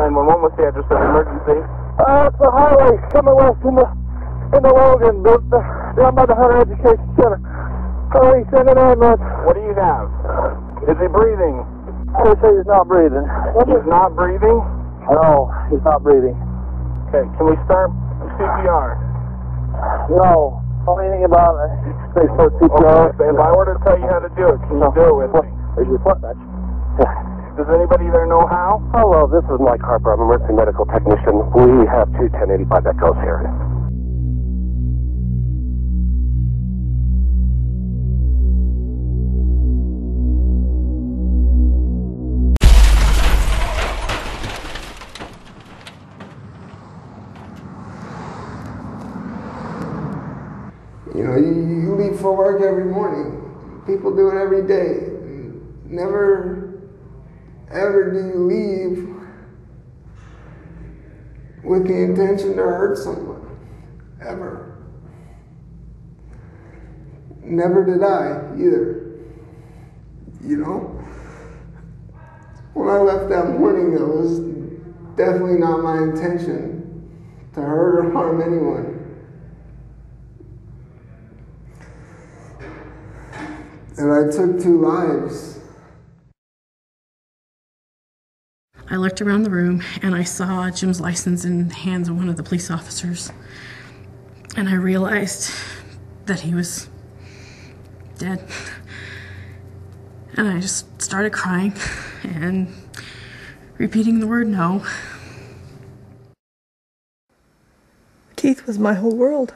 911, what's the address of the emergency? It's the highway coming west in the Logan, down by the Hunter Education Center. Hurry, send an ambulance. What do you have? Is he breathing? They say he's not breathing. He's not breathing? No, he's not breathing. Okay, can we start CPR? No. Anything about it. They start CPR. Okay, if I were to tell you how to do it, can you do it with me? There's your foot, that's. Does anybody there know how? Hello, this is Mike Harper. I'm an emergency medical technician. We have 21085 echoes here. You know, you leave for work every morning. People do it every day. Never, ever do you leave with the intention to hurt someone. Ever. Never did I, either. You know? When I left that morning, it was definitely not my intention to hurt or harm anyone. And I took 2 lives. I looked around the room and I saw Jim's license in the hands of one of the police officers. And I realized that he was dead. And I just started crying and repeating the word no. Keith was my whole world.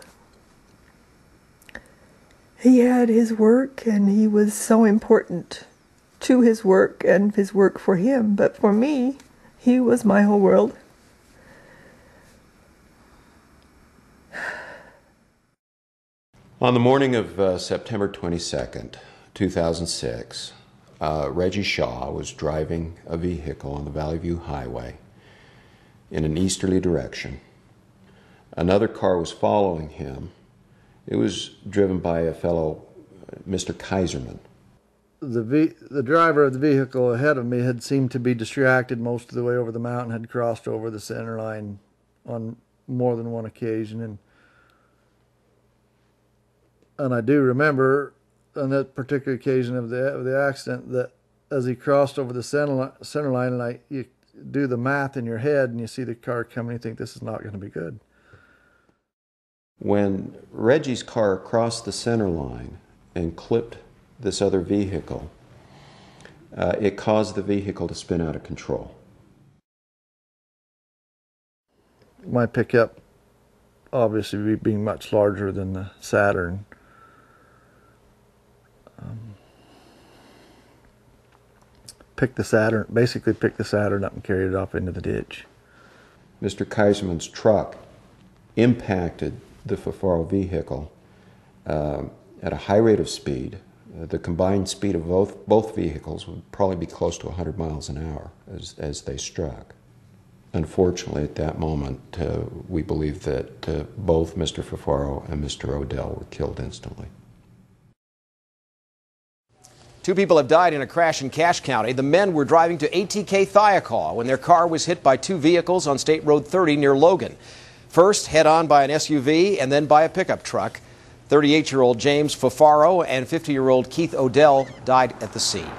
He had his work, and he was so important to his work and his work for him. But for me, he was my whole world. On the morning of September 22nd, 2006, Reggie Shaw was driving a vehicle on the Valley View Highway in an easterly direction. Another car was following him. It was driven by a fellow, Mr. Kaiserman. The driver of the vehicle ahead of me had seemed to be distracted most of the way over the mountain, had crossed over the center line on more than one occasion. And I do remember on that particular occasion of the accident that as he crossed over the center line, and you do the math in your head and you see the car coming, you think this is not going to be good. When Reggie's car crossed the center line and clipped this other vehicle, it caused the vehicle to spin out of control. My pickup, obviously being much larger than the Saturn, basically picked the Saturn up and carried it off into the ditch. Mr. Kaiserman's truck impacted the Fafaro vehicle at a high rate of speed. The combined speed of both vehicles would probably be close to 100 miles an hour as they struck. Unfortunately, at that moment, we believe that both Mr. Fafaro and Mr. Odell were killed instantly. 2 people have died in a crash in Cache County. The men were driving to ATK Thiokol when their car was hit by 2 vehicles on State Road 30 near Logan. First, head-on by an SUV and then by a pickup truck. 38-year-old James Fafaro and 50-year-old Keith Odell died at the scene.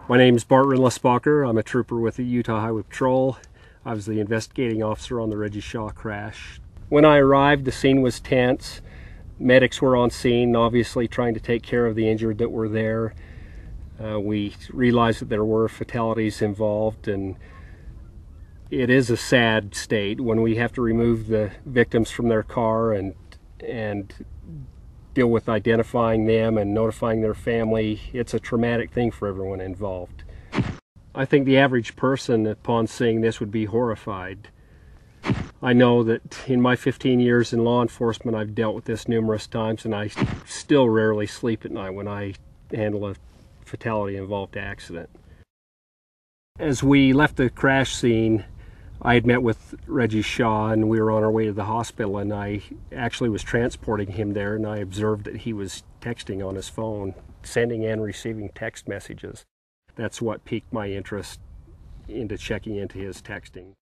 My name is Bart Rinlesbacher. I'm a trooper with the Utah Highway Patrol. I was the investigating officer on the Reggie Shaw crash. When I arrived, the scene was tense. Medics were on scene, obviously trying to take care of the injured that were there. We realized that there were fatalities involved, and it is a sad state when we have to remove the victims from their car and deal with identifying them and notifying their family. It's a traumatic thing for everyone involved. I think the average person upon seeing this would be horrified. I know that in my 15 years in law enforcement, I've dealt with this numerous times, and I still rarely sleep at night when I handle a fatality-involved accident. As we left the crash scene, I had met with Reggie Shaw and we were on our way to the hospital, and I actually was transporting him there, and I observed that he was texting on his phone, sending and receiving text messages. That's what piqued my interest into checking into his texting.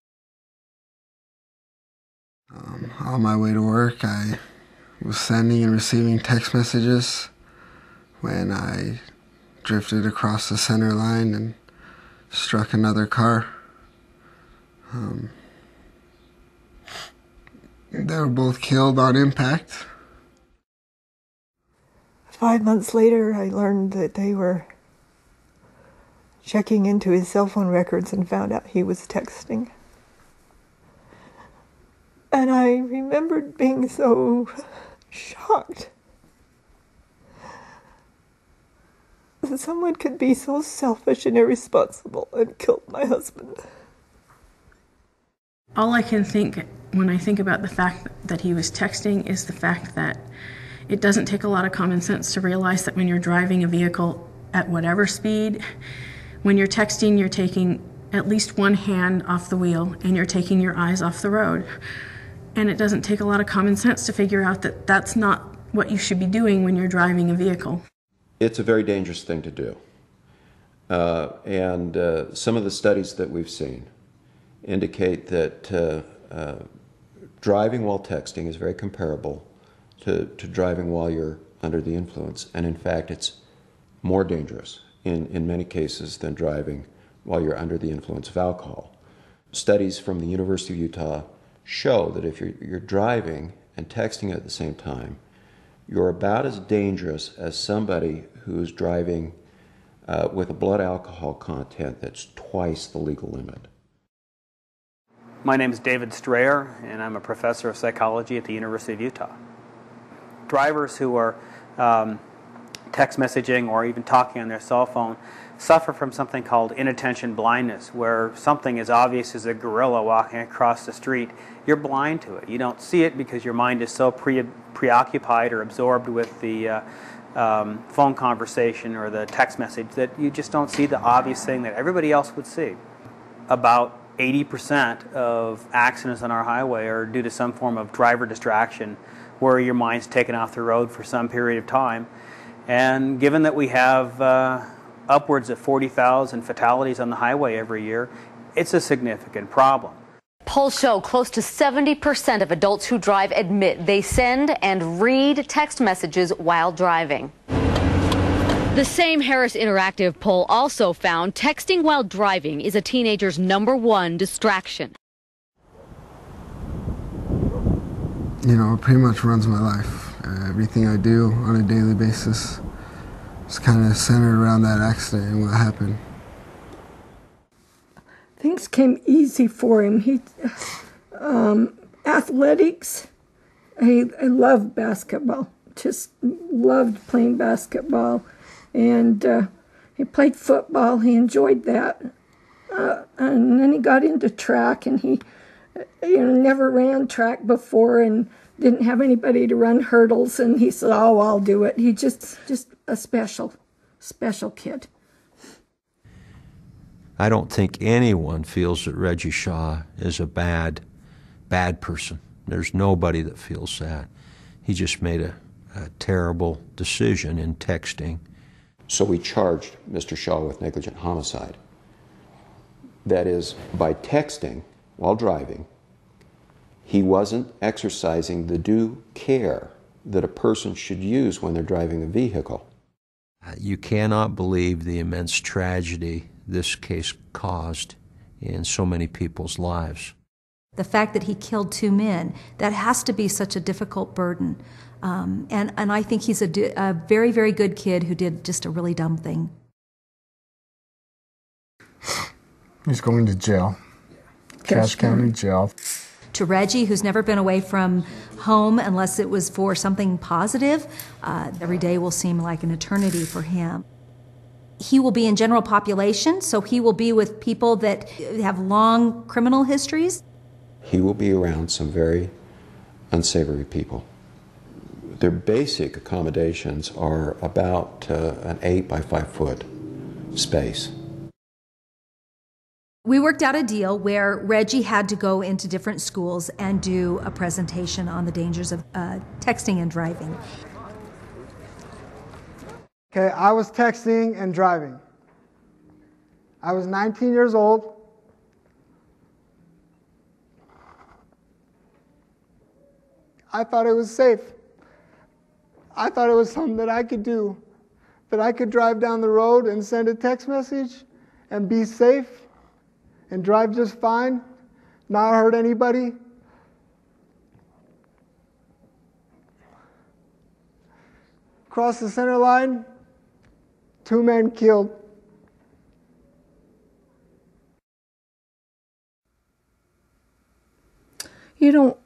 On my way to work, I was sending and receiving text messages when I drifted across the center line and struck another car. They were both killed on impact. 5 months later, I learned that they were checking into his cell phone records and found out he was texting. And I remembered being so shocked that someone could be so selfish and irresponsible and kill my husband. All I can think when I think about the fact that he was texting is the fact that it doesn't take a lot of common sense to realize that when you're driving a vehicle at whatever speed, when you're texting, you're taking at least one hand off the wheel and you're taking your eyes off the road. And it doesn't take a lot of common sense to figure out that that's not what you should be doing when you're driving a vehicle. It's a very dangerous thing to do. And some of the studies that we've seen indicate that driving while texting is very comparable to driving while you're under the influence. And in fact, it's more dangerous in many cases than driving while you're under the influence of alcohol. Studies from the University of Utah show that if you're driving and texting at the same time, you're about as dangerous as somebody who's driving with a blood alcohol content that's twice the legal limit. My name is David Strayer, and I'm a professor of psychology at the University of Utah. Drivers who are text messaging or even talking on their cell phone suffer from something called inattention blindness, where something as obvious as a gorilla walking across the street, you're blind to it. You don't see it because your mind is so preoccupied or absorbed with the phone conversation or the text message that you just don't see the obvious thing that everybody else would see. About 80% of accidents on our highway are due to some form of driver distraction, where your mind's taken off the road for some period of time. And given that we have upwards of 40,000 fatalities on the highway every year, it's a significant problem. Polls show close to 70% of adults who drive admit they send and read text messages while driving. The same Harris Interactive poll also found texting while driving is a teenager's #1 distraction. You know, it pretty much runs my life. Everything I do on a daily basis is kind of centered around that accident and what happened. Things came easy for him. He athletics. I loved basketball. Just loved playing basketball, and he played football. He enjoyed that, and then he got into track, and he never ran track before and didn't have anybody to run hurdles, and he said, "Oh, I'll do it." He just a special kid. I don't think anyone feels that Reggie Shaw is a bad person. There's nobody that feels that. He just made a terrible decision in texting. So we charged Mr. Shaw with negligent homicide. That is, by texting while driving, he wasn't exercising the due care that a person should use when they're driving a vehicle. You cannot believe the immense tragedy this case caused in so many people's lives. The fact that he killed 2 men, that has to be such a difficult burden. And I think he's a very, very good kid who did just a really dumb thing. He's going to jail. Cache County Jail. To Reggie, who's never been away from home unless it was for something positive, every day will seem like an eternity for him. He will be in general population, so he will be with people that have long criminal histories. He will be around some very unsavory people. Their basic accommodations are about an 8 by 5 foot space. We worked out a deal where Reggie had to go into different schools and do a presentation on the dangers of texting and driving. Okay, I was texting and driving. I was 19 years old. I thought it was safe. I thought it was something that I could do, that I could drive down the road and send a text message and be safe and drive just fine, not hurt anybody. Cross the center line, 2 men killed. You don't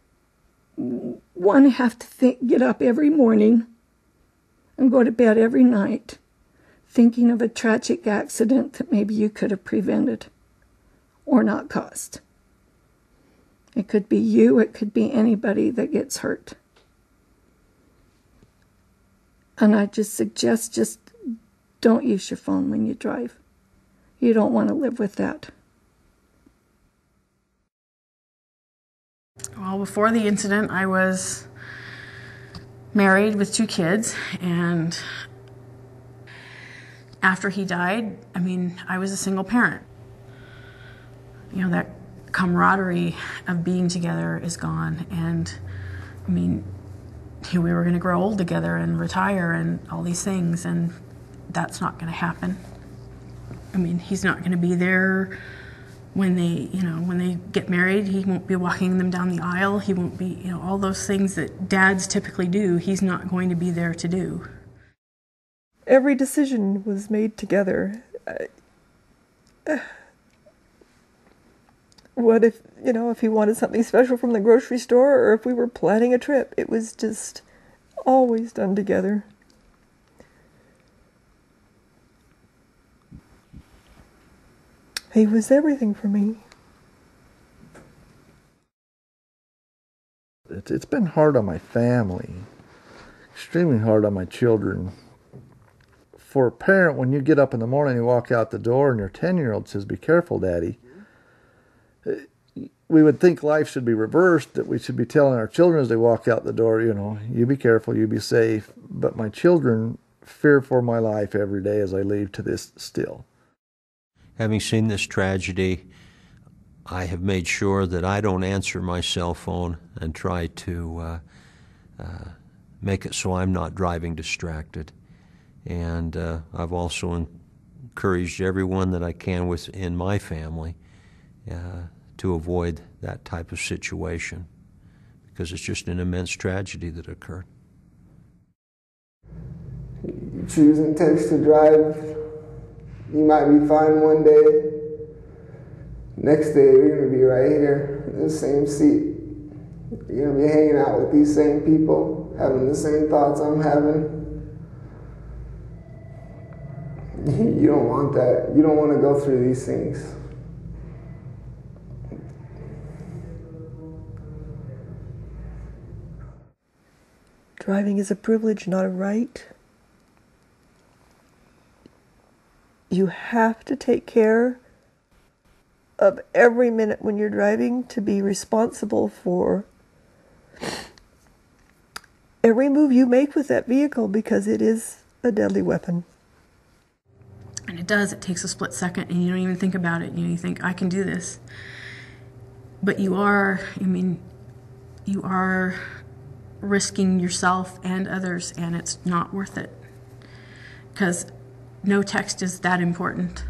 want to have to get up every morning and go to bed every night thinking of a tragic accident that maybe you could have prevented or not caused. It could be you, it could be anybody that gets hurt. And I just suggest just don't use your phone when you drive. You don't want to live with that. Well, before the incident, I was married with 2 kids, and after he died, I was a single parent. You know, that camaraderie of being together is gone, and we were going to grow old together and retire and all these things, and that's not going to happen. He's not going to be there when they get married. He won't be walking them down the aisle. He won't be, all those things that dads typically do, he's not going to be there to do. Every decision was made together. What if, if he wanted something special from the grocery store, or if we were planning a trip, it was just always done together. He was everything for me. It's been hard on my family, extremely hard on my children. For a parent, when you get up in the morning and walk out the door and your 10-year-old says, "Be careful, Daddy," we would think life should be reversed, that we should be telling our children as they walk out the door, you be careful, you be safe. But my children fear for my life every day as I leave to this still. Having seen this tragedy, I have made sure that I don't answer my cell phone and try to make it so I'm not driving distracted. And I've also encouraged everyone that I can within my family to avoid that type of situation, because it's just an immense tragedy that occurred. You choose and text to drive. You might be fine one day. Next day, you're going to be right here in the same seat. You're going to be hanging out with these same people, having the same thoughts I'm having. You don't want that. You don't want to go through these things. Driving is a privilege, not a right. You have to take care of every minute when you're driving to be responsible for every move you make with that vehicle, because it is a deadly weapon. And it takes a split second, and you don't even think about it. You think, I can do this. But you are risking yourself and others, and it's not worth it. Because no text is that important.